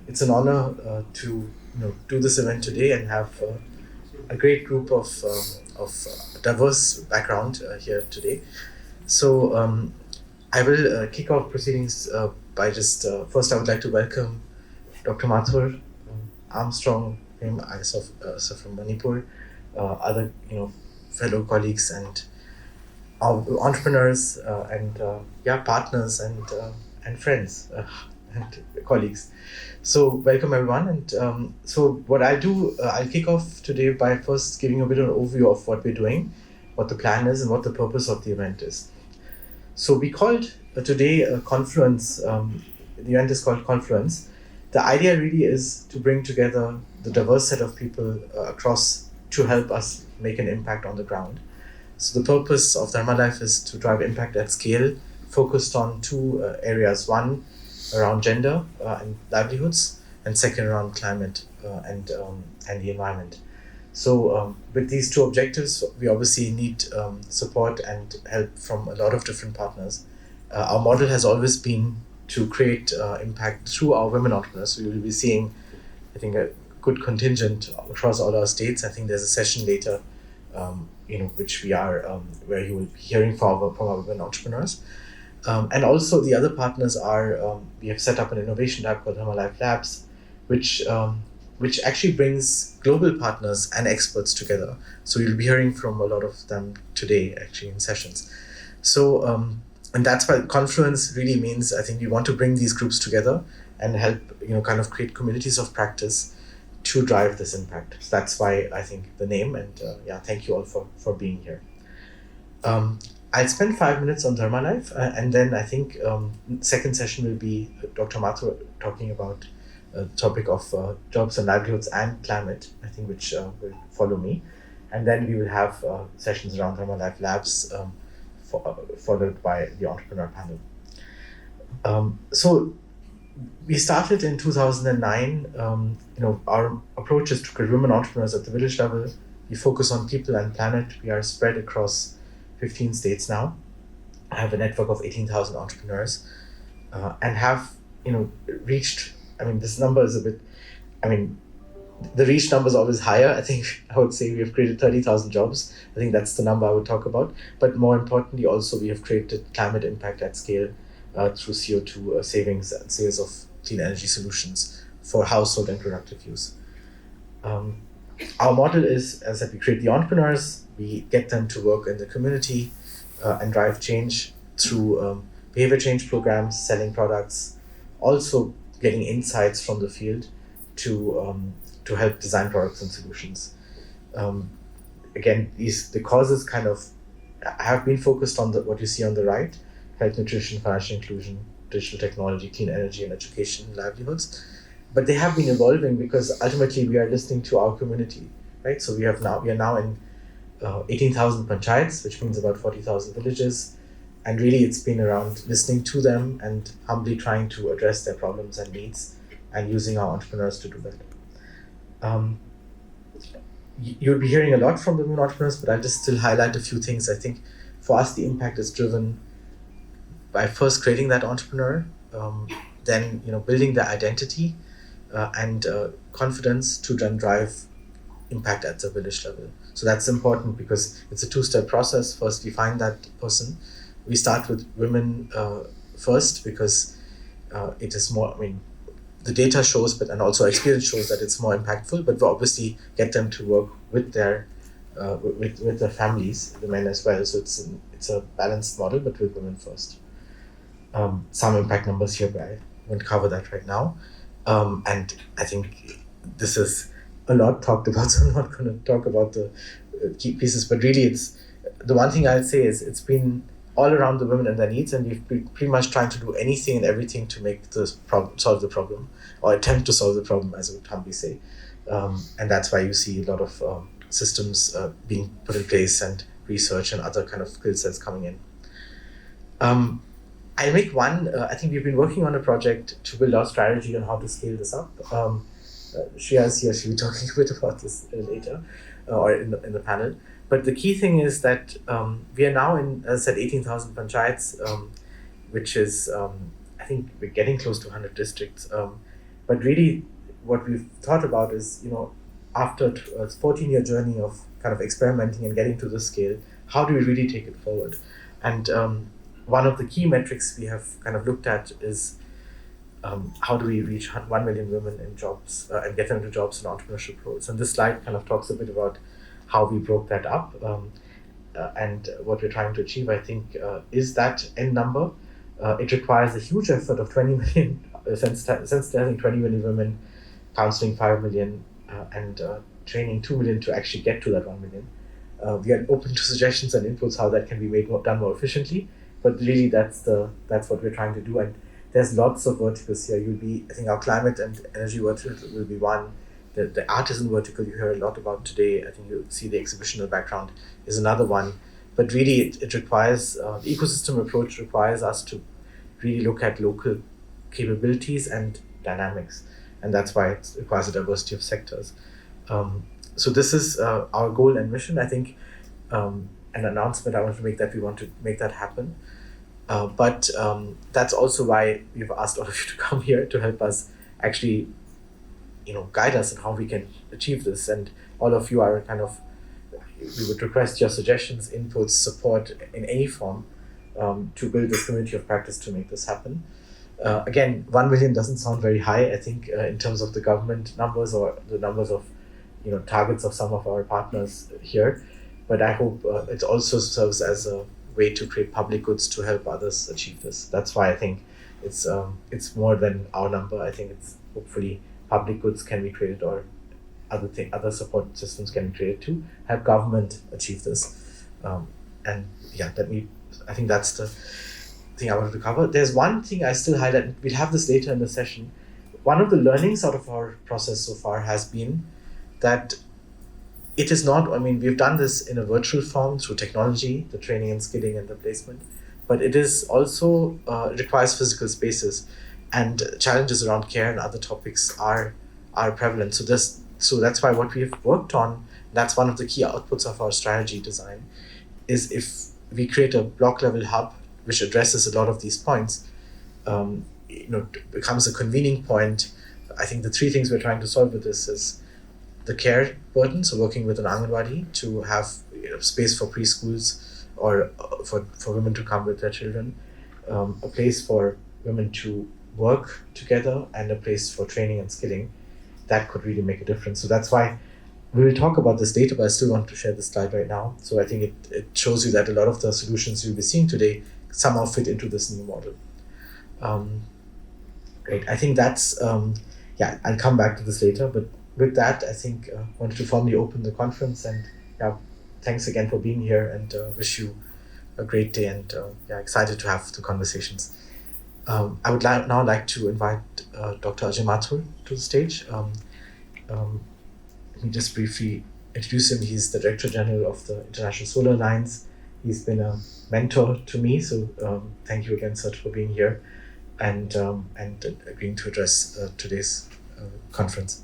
It's an honor to do this event today and have a great group of diverse background here today. So I will kick off proceedings by just first I would like to welcome Dr. Mathur Armstrong, him also from Manipur, other fellow colleagues and entrepreneurs and partners and friends and colleagues. So welcome everyone. And so what I'll do, I'll kick off today by first giving a bit of an overview of what we're doing, what the plan is, and what the purpose of the event is. So we called today a Confluence. The event is called Confluence. The idea really is to bring together the diverse set of people across to help us make an impact on the ground. So the purpose of Dharma Life is to drive impact at scale, focused on two areas. One, around gender and livelihoods, and second, around climate and the environment. So with these two objectives, we obviously need support and help from a lot of different partners. Our model has always been to create impact through our women entrepreneurs. So we will be seeing, I think, a good contingent across all our states. I think there's a session later, which we are where you will be hearing from our women entrepreneurs. And also the other partners are, we have set up an innovation lab called Dharma Life Labs, which actually brings global partners and experts together. So you'll be hearing from a lot of them today, actually, in sessions. So, and that's why Confluence really means, I think we want to bring these groups together and help, kind of create communities of practice to drive this impact. So that's why I think the name, and thank you all for being here. I'll spend 5 minutes on Dharma Life, and then I think second session will be Dr. Mathur talking about the topic of jobs and livelihoods and climate, I think, which will follow me. And then we will have sessions around Dharma Life Labs, followed by the entrepreneur panel. So we started in 2009. Our approach is to create women entrepreneurs at the village level. We focus on people and planet. We are spread across 15 states now. I have a network of 18,000 entrepreneurs and have reached, this number is a bit, the reach number is always higher. I think I would say we have created 30,000 jobs. I think that's the number I would talk about. But more importantly, also we have created climate impact at scale through CO2 savings and sales of clean energy solutions for household and productive use. Our model is, as I said, we create the entrepreneurs, we get them to work in the community and drive change through behavior change programs, selling products, also getting insights from the field to help design products and solutions. Again, the causes kind of have been focused on what you see on the right: health, nutrition, financial inclusion, digital technology, clean energy, and education, livelihoods. But they have been evolving because ultimately we are listening to our community, right? So we are now in 18,000 panchayats, which means about 40,000 villages. And really it's been around listening to them and humbly trying to address their problems and needs and using our entrepreneurs to do that. You'll be hearing a lot from the women entrepreneurs, but I'll just still highlight a few things. I think for us, the impact is driven by first creating that entrepreneur, then building their identity and confidence to then drive impact at the village level. So that's important because it's a two-step process. First, we find that person. We start with women first because it is more, the data shows, and also experience shows that it's more impactful, but we obviously get them to work with their families, the men as well. So it's a balanced model, but with women first. Some impact numbers here, but I won't cover that right now. And I think this is a lot talked about, so I'm not going to talk about the key pieces, but really it's the one thing I'd say is it's been all around the women and their needs, and we've been pretty much trying to do anything and everything to make solve the problem, or attempt to solve the problem, as I would humbly say. And that's why you see a lot of systems being put in place and research and other kind of skill sets coming in. I'll make one. I think we've been working on a project to build our strategy on how to scale this up. Shreya is here, she'll be talking a bit about this later, or in the panel. But the key thing is that we are now in, as I said, 18,000 panchayats, which is, I think we're getting close to 100 districts. But really, what we've thought about is, after a 14-year journey of kind of experimenting and getting to this scale, how do we really take it forward? And one of the key metrics we have kind of looked at is how do we reach 1 million women in jobs and get them into jobs and entrepreneurship roles. And this slide kind of talks a bit about how we broke that up. And what we're trying to achieve, I think, is that end number. It requires a huge effort of 20 million, sensitizing 20 million women, counseling 5 million, and training 2 million to actually get to that 1 million. We are open to suggestions and inputs how that can be done more efficiently, but really that's what we're trying to do. And there's lots of verticals here. I think our climate and energy vertical will be one. The artisan vertical you hear a lot about today, I think you'll see the exhibitional background is another one. But really it requires, the ecosystem approach requires us to really look at local capabilities and dynamics. And that's why it requires a diversity of sectors. So this is our goal and mission. I think an announcement I want to make that we want to make that happen. But that's also why we've asked all of you to come here to help us actually guide us on how we can achieve this. And all of you are we would request your suggestions, inputs, support in any form to build this community of practice to make this happen. Again, 1 million doesn't sound very high, I think, in terms of the government numbers or the numbers of targets of some of our partners here. But I hope it also serves as a way to create public goods to help others achieve this. That's why I think it's more than our number. I think it's hopefully public goods can be created, or other support systems can be created to help government achieve this. And yeah, I think that's the thing I wanted to cover. There's one thing I still highlight. We'll have this later in the session. One of the learnings out of our process so far has been that it is not, we've done this in a virtual form through technology, the training and skilling and the placement, but it is also requires physical spaces, and challenges around care and other topics are prevalent. So that's why what we've worked on, that's one of the key outputs of our strategy design, is if we create a block level hub which addresses a lot of these points, becomes a convening point. I think the three things we're trying to solve with this is the care burden, so working with an Anganwadi to have space for preschools or for women to come with their children, a place for women to work together, and a place for training and skilling. That could really make a difference. So that's why we will talk about this later, but I still want to share this slide right now. So I think it shows you that a lot of the solutions you'll be seeing today somehow fit into this new model. Great. I think that's, I'll come back to this later, but with that, I think I wanted to formally open the conference, and thanks again for being here, and wish you a great day, and excited to have the conversations. I would now like to invite Dr. Ajay Mathur to the stage. Let me just briefly introduce him. He's the Director General of the International Solar Alliance. He's been a mentor to me, so thank you again, sir, for being here and agreeing to address today's conference.